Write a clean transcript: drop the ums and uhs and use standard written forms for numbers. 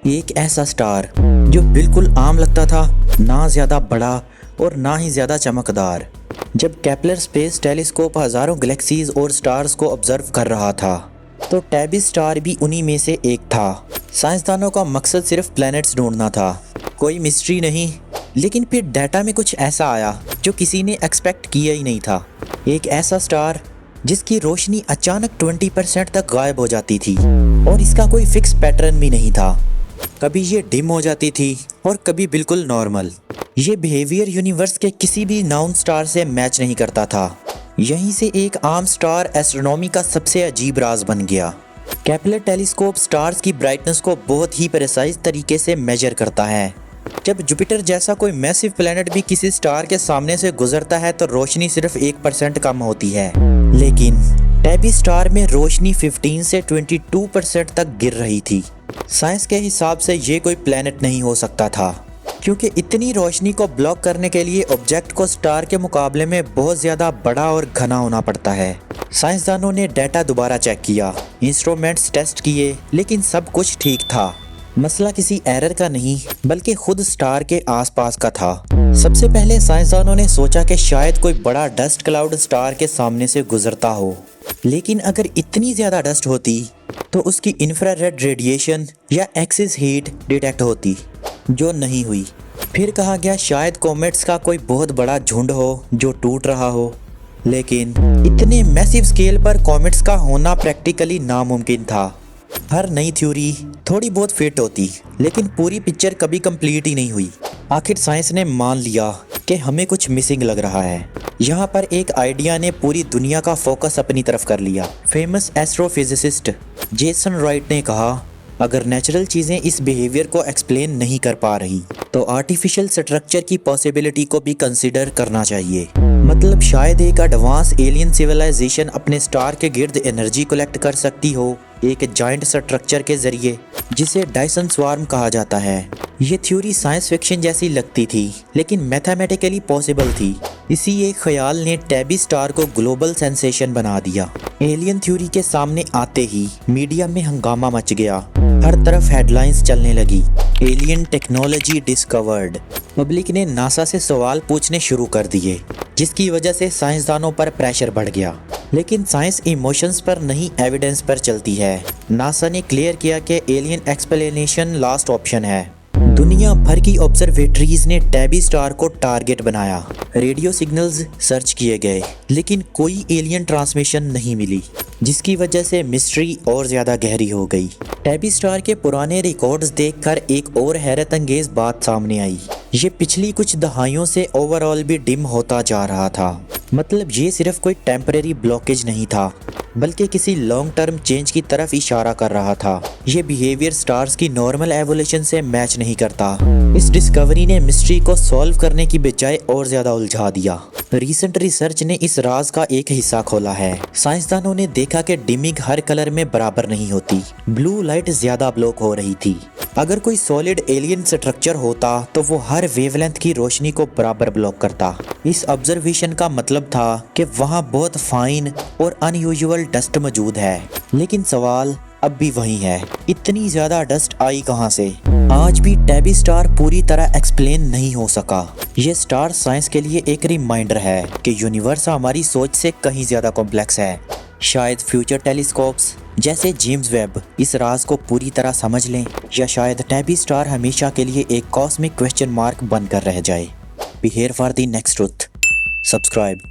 एक ऐसा स्टार जो बिल्कुल आम लगता था, ना ज़्यादा बड़ा और ना ही ज़्यादा चमकदार। जब केपलर स्पेस टेलीस्कोप हज़ारों गैलेक्सीज और स्टार्स को ऑब्जर्व कर रहा था, तो टैबी स्टार भी उन्हीं में से एक था। साइंसदानों का मकसद सिर्फ प्लैनेट्स ढूंढना था, कोई मिस्ट्री नहीं। लेकिन फिर डाटा में कुछ ऐसा आया जो किसी ने एक्सपेक्ट किया ही नहीं था। एक ऐसा स्टार जिसकी रोशनी अचानक 20% तक गायब हो जाती थी और इसका कोई फिक्स पैटर्न भी नहीं था। कभी ये डिम हो जाती थी और कभी बिल्कुल नॉर्मल। ये बिहेवियर यूनिवर्स के किसी भी नाउन स्टार से मैच नहीं करता था। यहीं से एक आम स्टार एस्ट्रोनॉमी का सबसे अजीब राज बन गया। केपलर टेलीस्कोप स्टार्स की ब्राइटनेस को बहुत ही प्रिसाइज तरीके से मेजर करता है। जब जुपिटर जैसा कोई मैसिव प्लैनेट भी किसी स्टार के सामने से गुजरता है तो रोशनी सिर्फ 1% कम होती है, लेकिन टैबी स्टार में रोशनी 15 से 22% तक गिर रही थी। साइंस के हिसाब से ये कोई प्लैनेट नहीं हो सकता था, क्योंकि इतनी रोशनी को ब्लॉक करने के लिए ऑब्जेक्ट को स्टार के मुकाबले में बहुत ज़्यादा बड़ा और घना होना पड़ता है। साइंसदानों ने डाटा दोबारा चेक किया, इंस्ट्रूमेंट्स टेस्ट किए, लेकिन सब कुछ ठीक था। मसला किसी एरर का नहीं बल्कि खुद स्टार के आसपास का था। सबसे पहले साइंसदानों ने सोचा कि शायद कोई बड़ा डस्ट क्लाउड स्टार के सामने से गुजरता हो, लेकिन अगर इतनी ज़्यादा डस्ट होती तो उसकी इंफ्रारेड रेडिएशन या एक्सिस हीट डिटेक्ट होती, जो नहीं हुई। फिर कहा गया शायद कॉमेट्स का कोई बहुत बड़ा झुंड हो जो टूट रहा हो, लेकिन इतने मैसिव स्केल पर कॉमेट्स का होना प्रैक्टिकली नामुमकिन था। हर नई थ्योरी थोड़ी बहुत फिट होती, लेकिन पूरी पिक्चर कभी कंप्लीट ही नहीं हुई। आखिर साइंस ने मान लिया कि हमें कुछ मिसिंग लग रहा है। यहाँ पर एक आइडिया ने पूरी दुनिया का फोकस अपनी तरफ कर लिया। फेमस एस्ट्रोफिजिसिस्ट जेसन राइट ने कहा, अगर नेचुरल चीज़ें इस बिहेवियर को एक्सप्लेन नहीं कर पा रही तो आर्टिफिशियल स्ट्रक्चर की पॉसिबिलिटी को भी कंसिडर करना चाहिए। मतलब शायद एक एडवांस एलियन सिविलाइजेशन अपने स्टार के गिर्द एनर्जी कलेक्ट कर सकती हो एक जाइंट स्ट्रक्चर के जरिए, जिसे डायसन स्वार्म कहा जाता है। ये थ्योरी साइंस फिक्शन जैसी लगती थी, लेकिन मैथमेटिकली पॉसिबल थी। इसी एक ख्याल ने टैबी स्टार को ग्लोबल सेंसेशन बना दिया। एलियन थ्योरी के सामने आते ही मीडिया में हंगामा मच गया। हर तरफ हेडलाइंस चलने लगी, एलियन टेक्नोलॉजी डिस्कवर्ड। पब्लिक ने नासा से सवाल पूछने शुरू कर दिए, जिसकी वजह से साइंसदानों पर प्रेशर बढ़ गया। लेकिन साइंस इमोशंस पर नहीं, एविडेंस पर चलती है। नासा ने क्लियर किया कि एलियन एक्सप्लेनेशन लास्ट ऑप्शन है। दुनिया भर की ऑब्जर्वेटरीज ने टैबी स्टार को टारगेट बनाया। रेडियो सिग्नल्स सर्च किए गए, लेकिन कोई एलियन ट्रांसमिशन नहीं मिली, जिसकी वजह से मिस्ट्री और ज़्यादा गहरी हो गई। टैबी स्टार के पुराने रिकॉर्ड्स देखकर एक और हैरत अंगेज बात सामने आई। ये पिछली कुछ दहाइयों से ओवरऑल भी डिम होता जा रहा था। मतलब ये सिर्फ कोई टेम्परेरी ब्लॉकेज नहीं था, बल्कि किसी लॉन्ग टर्म चेंज की तरफ इशारा कर रहा था। ये बिहेवियर स्टार्स की नॉर्मल एवोल्यूशन से मैच नहीं करता। इस डिस्कवरी ने मिस्ट्री को सॉल्व करने की बजाय और ज्यादा उलझा दिया। रीसेंट रिसर्च ने इस राज का एक हिस्सा खोला है। साइंसदानों ने देखा कि डिमिंग हर कलर में बराबर नहीं होती। ब्लू लाइट ज्यादा ब्लॉक हो रही थी। अगर कोई सॉलिड एलियन स्ट्रक्चर होता तो वो हर वेवलेंथ की रोशनी को बराबर ब्लॉक करता। इस ऑब्जर्वेशन का मतलब था कि वहाँ बहुत फाइन और अनयूजुअल डस्ट मौजूद है। लेकिन सवाल अब भी वही है, इतनी ज्यादा डस्ट आई कहाँ से? आज भी टैबी स्टार पूरी तरह एक्सप्लेन नहीं हो सका। ये स्टार साइंस के लिए एक रिमाइंडर है कि यूनिवर्स हमारी सोच से कहीं ज्यादा कॉम्प्लेक्स है। शायद फ्यूचर टेलीस्कोप्स जैसे जेम्स वेब इस राज को पूरी तरह समझ लें, या शायद टैबी स्टार हमेशा के लिए एक कॉस्मिक क्वेश्चन मार्क बनकर रह जाए। Be here for the next truth. Subscribe.